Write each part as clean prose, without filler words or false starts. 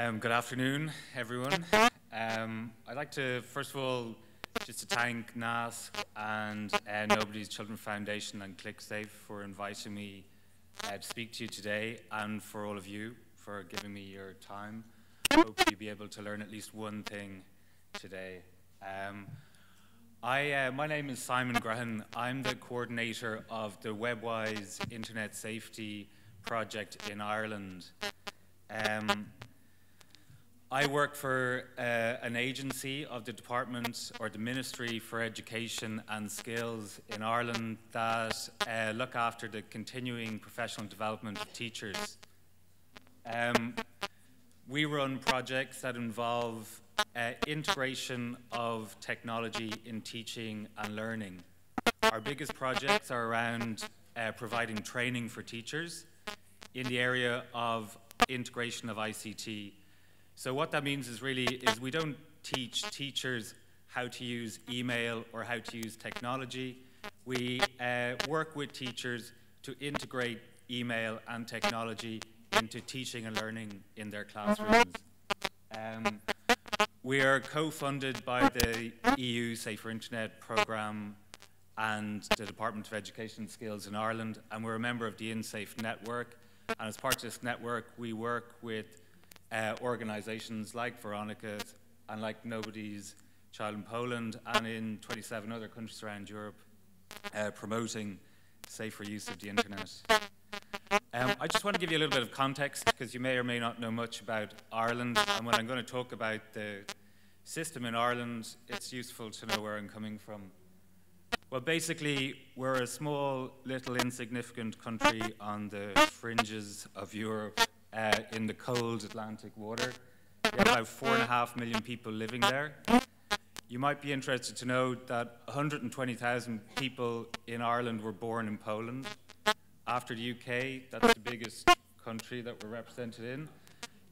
Good afternoon, everyone. I'd like to, first of all, just to thank NAS and Nobody's Children Foundation and ClickSafe for inviting me to speak to you today, and for all of you for giving me your time. Hope you'll be able to learn at least one thing today. My name is Simon Graham. I'm the coordinator of the WebWise Internet Safety Project in Ireland. I work for an agency of the Department or the Ministry for Education and Skills in Ireland that look after the continuing professional development of teachers. We run projects that involve integration of technology in teaching and learning. Our biggest projects are around providing training for teachers in the area of integration of ICT. So what that means is we don't teach teachers how to use email or how to use technology. We work with teachers to integrate email and technology into teaching and learning in their classrooms. We are co-funded by the EU Safer Internet programme and the Department of Education and Skills in Ireland, and we're a member of the InSafe network. And as part of this network, we work with organizations like Veronica's and like Nobody's Child in Poland and in 27 other countries around Europe promoting safer use of the internet. I just want to give you a little bit of context because you may or may not know much about Ireland, and when I'm going to talk about the system in Ireland, it's useful to know where I'm coming from. Well, basically, we're a small, little, insignificant country on the fringes of Europe. In the cold Atlantic water. We have about 4.5 million people living there. You might be interested to know that 120,000 people in Ireland were born in Poland. After the UK, that's the biggest country that we're represented in.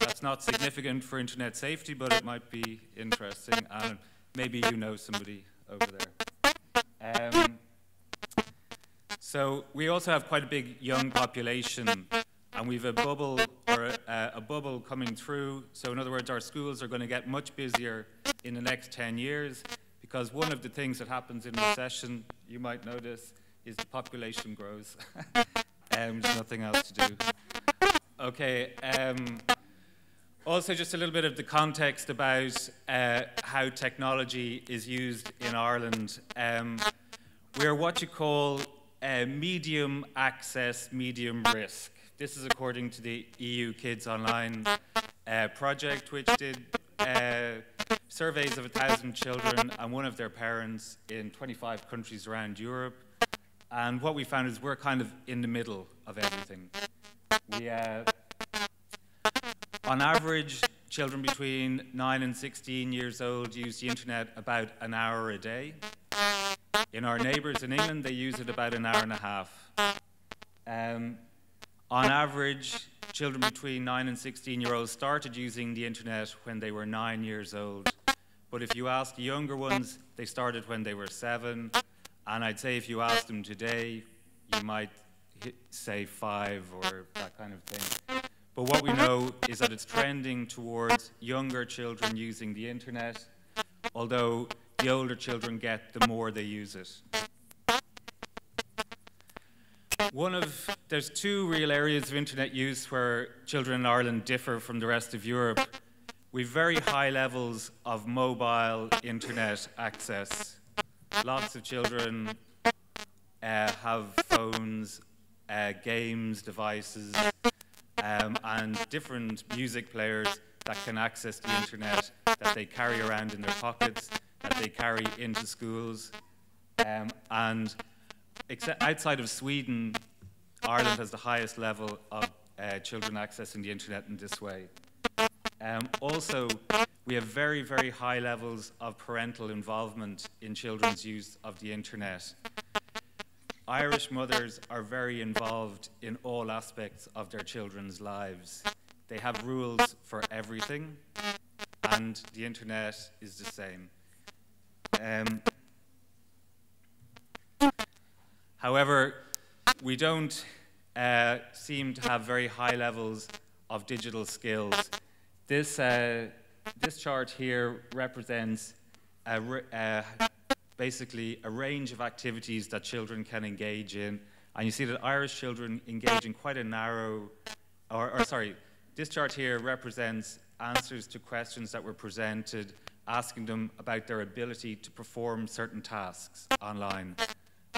That's not significant for internet safety, but it might be interesting, and maybe you know somebody over there. So we also have quite a big young population, and we've a bubble coming through. So in other words, our schools are going to get much busier in the next 10 years because one of the things that happens in recession, you might notice, is the population grows. There's nothing else to do. Okay. Also, just a little bit of the context about how technology is used in Ireland. We're what you call medium access, medium risk. This is according to the EU Kids Online project, which did surveys of 1,000 children and one of their parents in 25 countries around Europe. And what we found is we're kind of in the middle of everything. We, on average, children between 9 and 16 years old use the internet about an hour a day. In our neighbours in England, they use it about an hour and a half. On average, children between 9 and 16-year-olds started using the internet when they were 9 years old. But if you ask the younger ones, they started when they were 7. And I'd say if you ask them today, you might say 5 or that kind of thing. But what we know is that it's trending towards younger children using the internet, although the older children get, the more they use it. There's two real areas of internet use where children in Ireland differ from the rest of Europe. We've very high levels of mobile internet access. Lots of children have phones, games, devices, and different music players that can access the internet that they carry around in their pockets, that they carry into schools. And outside of Sweden, Ireland has the highest level of children accessing the internet in this way. Also, we have very, very high levels of parental involvement in children's use of the internet. Irish mothers are very involved in all aspects of their children's lives. They have rules for everything, and the internet is the same. However, we don't seem to have very high levels of digital skills. This chart here represents basically a range of activities that children can engage in. And you see that Irish children engage in quite a narrow, this chart here represents answers to questions that were presented, asking them about their ability to perform certain tasks online.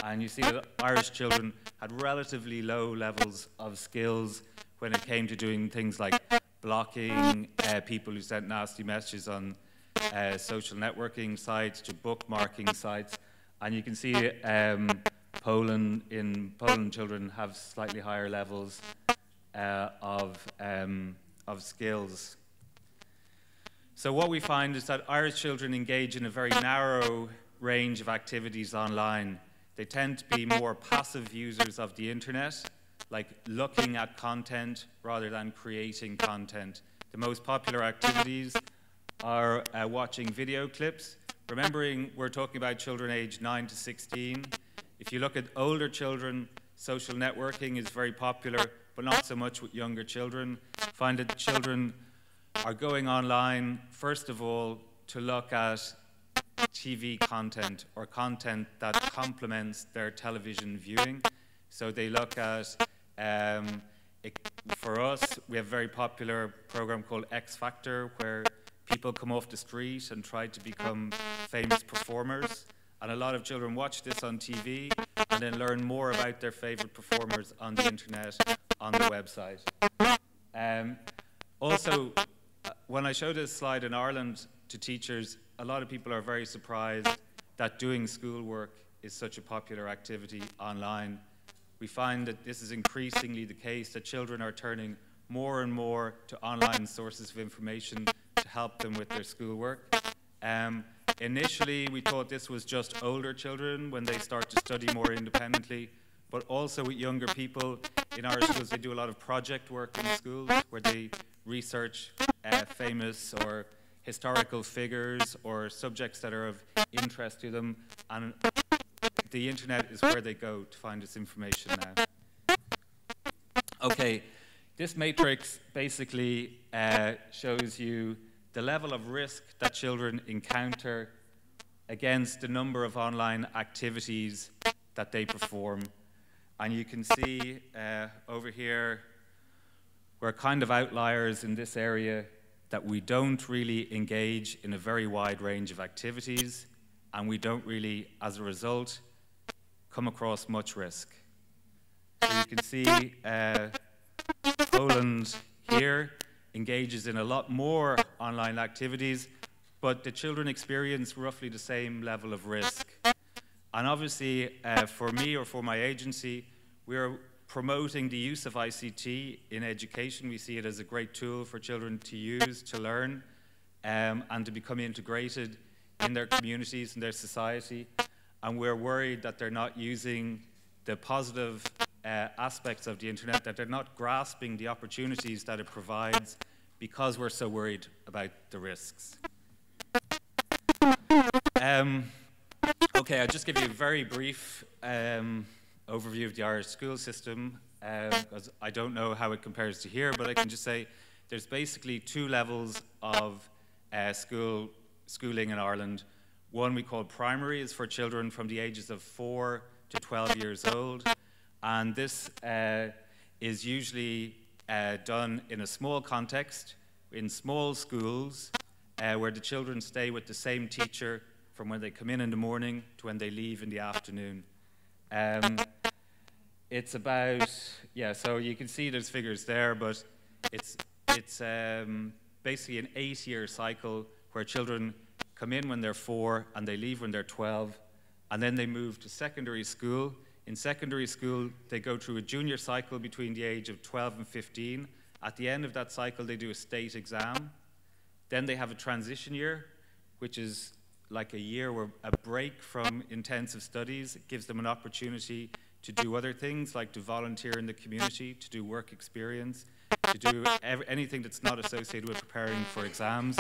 And you see that Irish children had relatively low levels of skills when it came to doing things like blocking people who sent nasty messages on social networking sites, to bookmarking sites. And you can see in Poland, children have slightly higher levels of skills. So what we find is that Irish children engage in a very narrow range of activities online. They tend to be more passive users of the internet, like looking at content rather than creating content. The most popular activities are watching video clips. Remembering we're talking about children aged 9 to 16. If you look at older children, social networking is very popular, but not so much with younger children. Find that children are going online, first of all, to look at TV content or content that complements their television viewing. So they look at, for us, we have a very popular program called X Factor, where people come off the street and try to become famous performers. And a lot of children watch this on TV and then learn more about their favorite performers on the internet, on the website. Also, when I show this slide in Ireland to teachers, a lot of people are very surprised that doing schoolwork is such a popular activity online. We find that this is increasingly the case, that children are turning more and more to online sources of information to help them with their schoolwork. Initially, we thought this was just older children when they start to study more independently, but also with younger people. In our schools, they do a lot of project work in schools where they research famous or historical figures or subjects that are of interest to them, and the internet is where they go to find this information now. Okay, this matrix basically shows you the level of risk that children encounter against the number of online activities that they perform. And you can see over here, we're kind of outliers in this area, that we don't really engage in a very wide range of activities, and we don't really, as a result, come across much risk. So you can see Poland here engages in a lot more online activities, but the children experience roughly the same level of risk. And obviously, for me or for my agency, we are promoting the use of ICT in education. We see it as a great tool for children to use, to learn, and to become integrated in their communities and their society. And we're worried that they're not using the positive aspects of the internet, that they're not grasping the opportunities that it provides, because we're so worried about the risks. Okay, I'll just give you a very brief overview of the Irish school system, because I don't know how it compares to here, but I can just say there's basically two levels of schooling in Ireland. One we call primary, is for children from the ages of 4 to 12 years old, and this is usually done in a small context, in small schools, where the children stay with the same teacher from when they come in the morning to when they leave in the afternoon. It's about, yeah, so you can see there's figures there, but it's basically an 8-year cycle where children come in when they're 4 and they leave when they're 12, and then they move to secondary school. In secondary school, they go through a junior cycle between the age of 12 and 15. At the end of that cycle, they do a state exam. Then they have a transition year, which is like a year where a break from intensive studies. It gives them an opportunity to do other things, like to volunteer in the community, to do work experience, to do anything that's not associated with preparing for exams.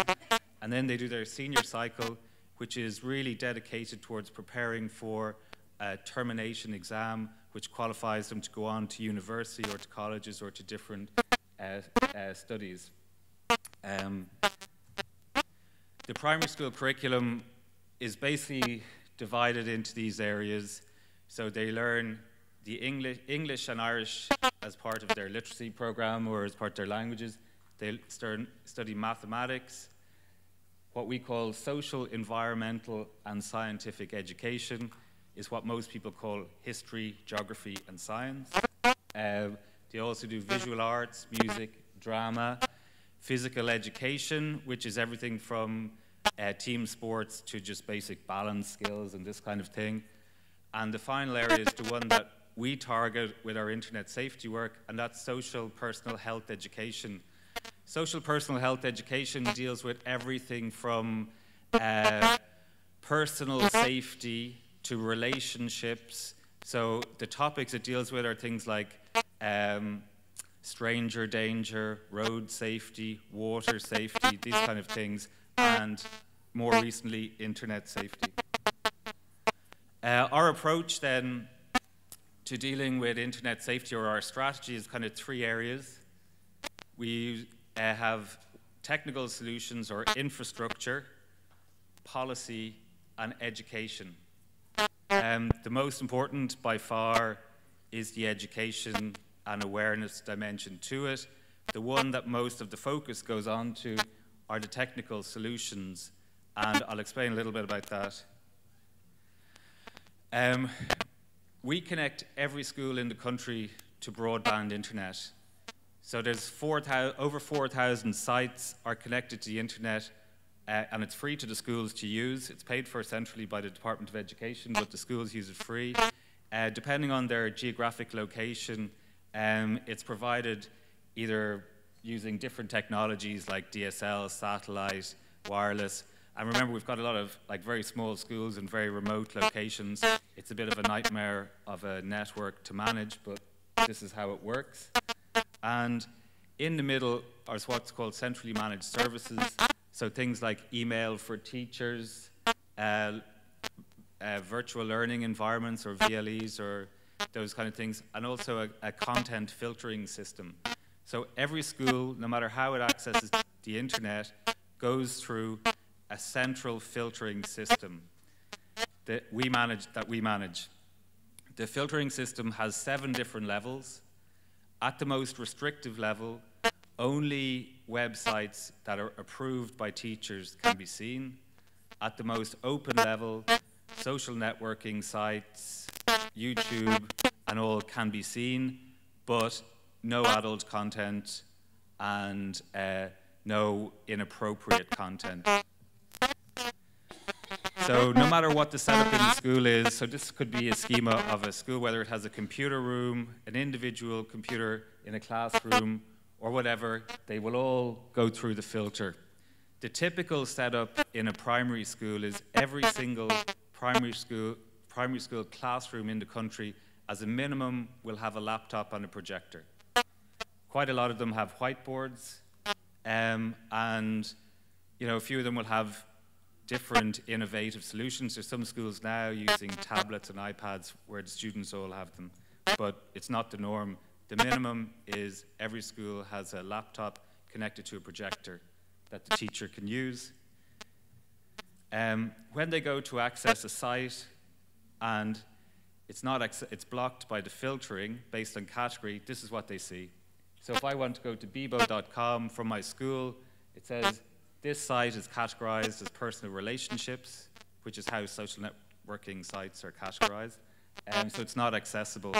And then they do their senior cycle, which is really dedicated towards preparing for a termination exam, which qualifies them to go on to university or to colleges or to different studies. Um, the primary school curriculum is basically divided into these areas. So they learn the English and Irish as part of their literacy program or as part of their languages. They study mathematics, what we call social, environmental, and scientific education is what most people call history, geography, and science. They also do visual arts, music, drama, physical education, which is everything from team sports to just basic balance skills and this kind of thing. And the final area is the one that we target with our internet safety work, and that's social personal health education. Social personal health education deals with everything from personal safety to relationships. So the topics it deals with are things like stranger danger, road safety, water safety, these kind of things, and more recently, internet safety. Our approach then to dealing with internet safety, or our strategy, is kind of three areas. We have technical solutions or infrastructure, policy, and education. The most important by far is the education and awareness dimension to it. The one that most of the focus goes on to are the technical solutions, and I'll explain a little bit about that. We connect every school in the country to broadband internet. So there's over 4,000 sites are connected to the internet, and it's free to the schools to use. It's paid for centrally by the Department of Education, but the schools use it free. Depending on their geographic location, it's provided either using different technologies like DSL, satellite, wireless. And remember, we've got a lot of very small schools in very remote locations. It's a bit of a nightmare of a network to manage, but this is how it works. And in the middle are what's called centrally managed services. So things like email for teachers, virtual learning environments or VLEs or those kind of things, and also a content filtering system. So every school, no matter how it accesses the internet, goes through a central filtering system that we manage. The filtering system has 7 different levels. At the most restrictive level, only websites that are approved by teachers can be seen. At the most open level, social networking sites, YouTube, and all can be seen, but no adult content and no inappropriate content. So no matter what the setup in the school is, so this could be a schema of a school, whether it has a computer room, an individual computer in a classroom, or whatever, they will all go through the filter. The typical setup in a primary school is every single primary school classroom in the country, as a minimum, will have a laptop and a projector. Quite a lot of them have whiteboards, and a few of them will have different innovative solutions. There's some schools now using tablets and iPads where the students all have them, but it's not the norm. The minimum is every school has a laptop connected to a projector that the teacher can use. When they go to access a site and it's blocked by the filtering based on category, this is what they see. So if I want to go to Bebo.com from my school, it says this site is categorized as personal relationships, which is how social networking sites are categorized, so it's not accessible.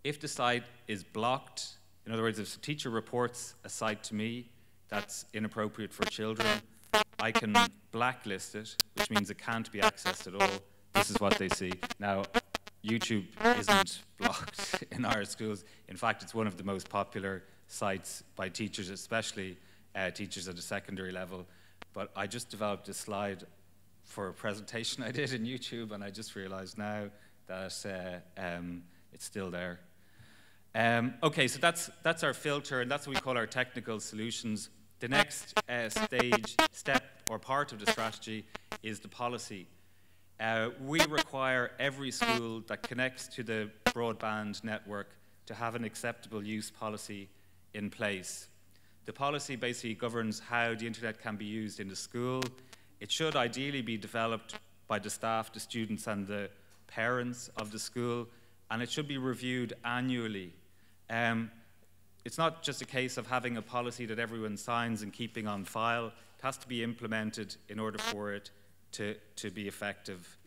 If the site is blocked, in other words, if a teacher reports a site to me that's inappropriate for children, I can blacklist it, which means it can't be accessed at all. This is what they see. Now, YouTube isn't blocked in our schools. In fact, it's one of the most popular sites by teachers, especially teachers at a secondary level. But I just developed a slide for a presentation I did in YouTube, and I just realized now that it's still there. Okay, so that's our filter, and that's what we call our technical solutions. The next step or part of the strategy is the policy. We require every school that connects to the broadband network to have an acceptable use policy in place. The policy basically governs how the internet can be used in the school. It should ideally be developed by the staff, the students, and the parents of the school, and it should be reviewed annually. It's not just a case of having a policy that everyone signs and keeping on file. It has to be implemented in order for it to be effective.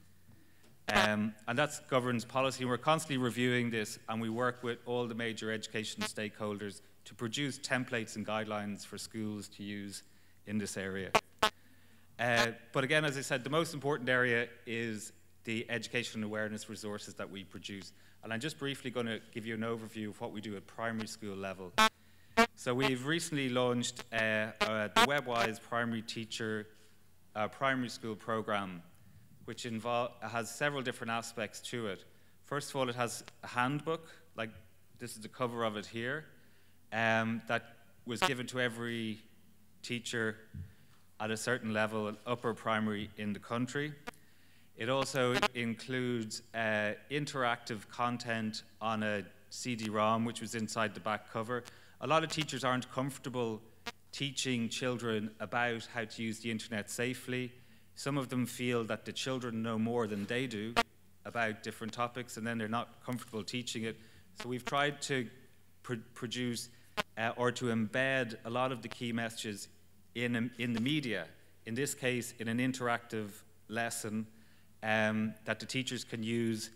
And that governs policy. We're constantly reviewing this, and we work with all the major education stakeholders to produce templates and guidelines for schools to use in this area. But again, as I said, the most important area is the education awareness resources that we produce. And I'm just briefly going to give you an overview of what we do at primary school level. So we've recently launched the WebWise Primary Teacher Primary School Program, which has several different aspects to it. First of all, it has a handbook, like this is the cover of it here, that was given to every teacher at a certain level, upper primary in the country. It also includes interactive content on a CD-ROM, which was inside the back cover. A lot of teachers aren't comfortable teaching children about how to use the internet safely. Some of them feel that the children know more than they do about different topics, and then they're not comfortable teaching it. So we've tried to produce or to embed a lot of the key messages in the media, in this case, in an interactive lesson that the teachers can use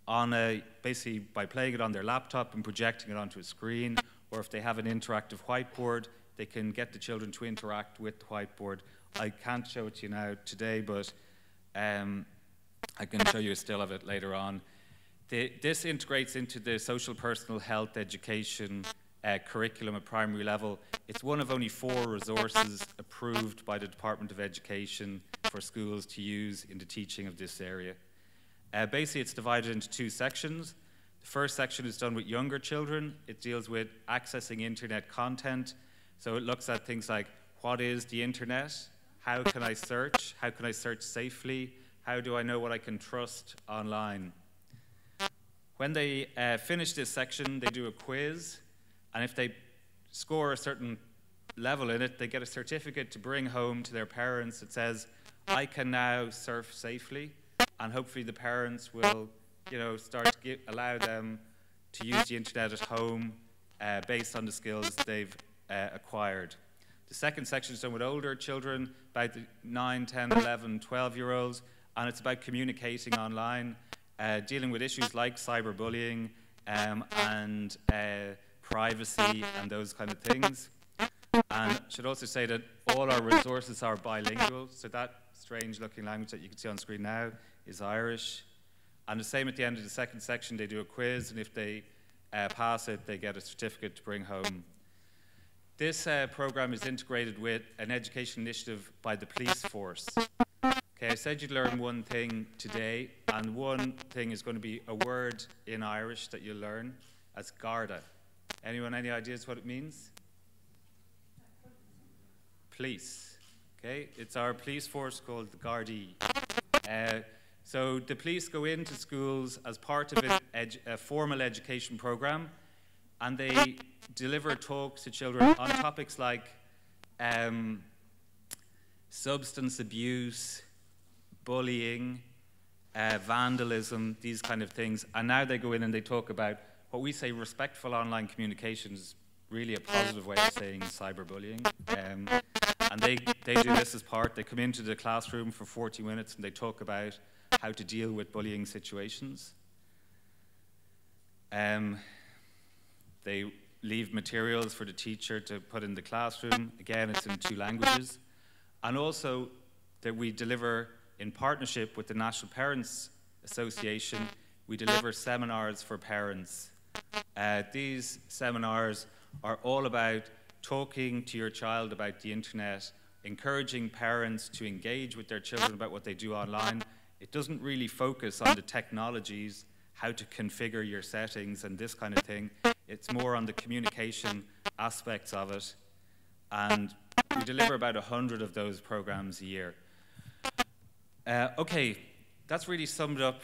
on basically by playing it on their laptop and projecting it onto a screen, or if they have an interactive whiteboard, they can get the children to interact with the whiteboard. I can't show it to you now today, but I can show you a still of it later on. This integrates into the social personal health education curriculum at primary level. It's one of only 4 resources approved by the Department of Education for schools to use in the teaching of this area. Basically, it's divided into 2 sections. The first section is done with younger children. It deals with accessing internet content. So it looks at things like, what is the internet? How can I search? How can I search safely? How do I know what I can trust online? When they finish this section, they do a quiz. And if they score a certain level in it, they get a certificate to bring home to their parents that says, I can now surf safely. And hopefully the parents will, start to allow them to use the internet at home based on the skills they've acquired. The second section is done with older children, about 9, 10, 11, 12-year-olds, and it's about communicating online, dealing with issues like cyberbullying and privacy and those kind of things. And I should also say that all our resources are bilingual, so that strange-looking language that you can see on screen now is Irish. And the same at the end of the second section, they do a quiz, and if they pass it, they get a certificate to bring home. This program is integrated with an education initiative by the police force. Okay, I said you'd learn one thing today, and one thing is going to be a word in Irish that you'll learn as Garda. Anyone, any ideas what it means? Police. Okay, it's our police force called the Gardaí. So the police go into schools as part of a formal education program, and they deliver talks to children on topics like substance abuse, bullying, vandalism, these kind of things. And now they go in and they talk about what we say respectful online communication is really a positive way of saying cyberbullying. And they do this as part, they come into the classroom for 40 minutes and they talk about how to deal with bullying situations. They leave materials for the teacher to put in the classroom. Again, it's in 2 languages. And also that we deliver, in partnership with the National Parents Association, we deliver seminars for parents. These seminars are all about talking to your child about the internet, encouraging parents to engage with their children about what they do online. It doesn't really focus on the technologies, how to configure your settings and this kind of thing. It's more on the communication aspects of it. And we deliver about 100 of those programs a year. Okay, that's really summed up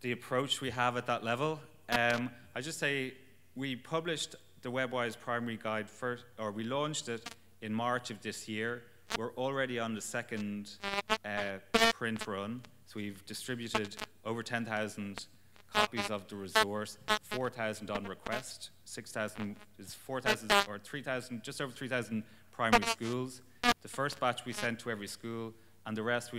the approach we have at that level. I just say we published the WebWise Primary Guide first, or we launched it in March of this year. We're already on the second print run, so we've distributed over 10,000 copies of the resource, 4,000 on request, 6,000 is 4,000 or 3,000, just over 3,000 primary schools. The first batch we sent to every school, and the rest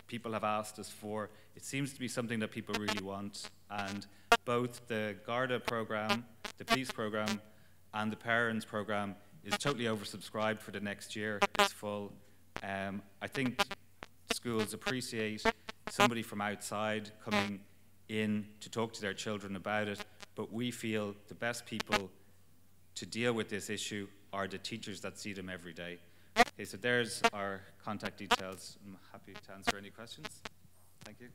people have asked us for. It seems to be something that people really want, and both the Garda program, the police program, and the parents program is totally oversubscribed for the next year. It's full. I think schools appreciate somebody from outside coming in to talk to their children about it, but we feel the best people to deal with this issue are the teachers that see them every day. Okay, so there's our contact details. I'm happy to answer any questions. Thank you.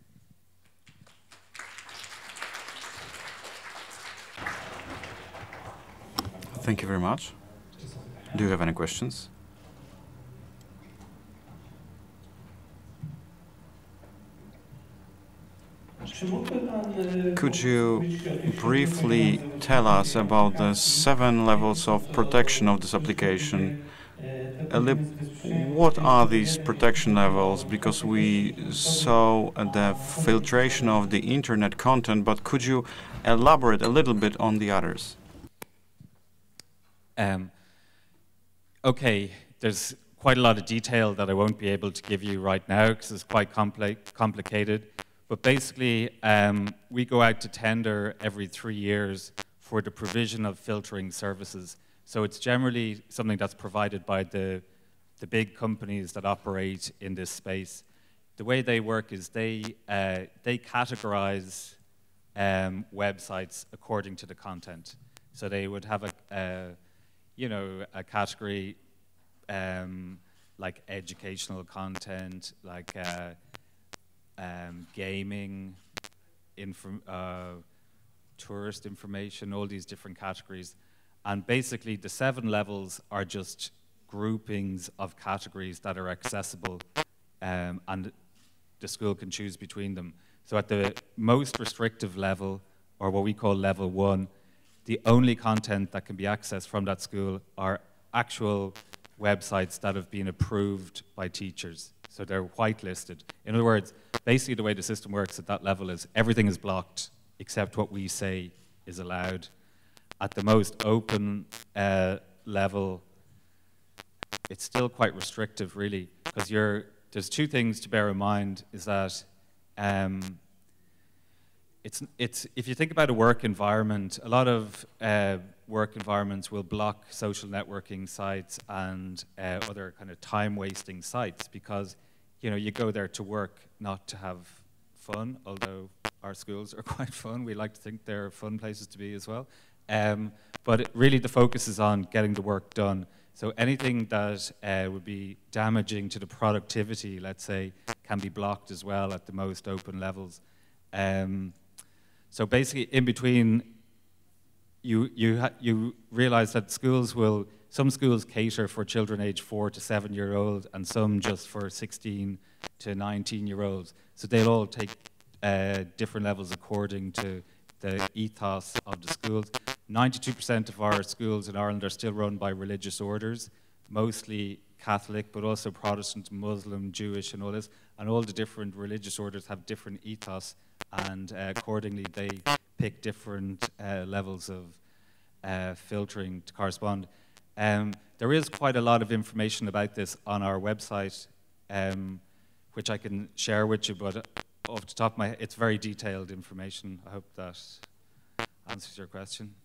Thank you very much. Do you have any questions? Could you briefly tell us about the 7 levels of protection of this application? What are these protection levels? Because we saw the filtration of the internet content, but could you elaborate a little bit on the others? Okay, there's quite a lot of detail that I won't be able to give you right now because it's quite complicated. But basically, we go out to tender every 3 years for the provision of filtering services. So it's generally something that's provided by the big companies that operate in this space. The way they work is they categorize websites according to the content. So they would have a category like educational content, like gaming, tourist information, all these different categories. And basically the 7 levels are just groupings of categories that are accessible, and the school can choose between them. So at the most restrictive level, or what we call level 1, the only content that can be accessed from that school are actual websites that have been approved by teachers. So they're whitelisted. In other words, basically the way the system works at that level is everything is blocked except what we say is allowed. At the most open level, it's still quite restrictive, really, because there's 2 things to bear in mind. Is that if you think about a work environment, a lot of work environments will block social networking sites and other kind of time-wasting sites because you go there to work, not to have fun, although our schools are quite fun. We like to think they're fun places to be as well. But really the focus is on getting the work done. So anything that would be damaging to the productivity, let's say, can be blocked as well at the most open levels. So basically, in between, you realize that some schools cater for children aged 4 to 7-year-old, and some just for 16 to 19-year-olds. So they'll all take different levels according to the ethos of the schools. 92% of our schools in Ireland are still run by religious orders, mostly Catholic, but also Protestant, Muslim, Jewish, and all this. And all the different religious orders have different ethos, and accordingly they pick different levels of filtering to correspond. There is quite a lot of information about this on our website, which I can share with you, but off the top of my head, it's very detailed information. I hope that answers your question.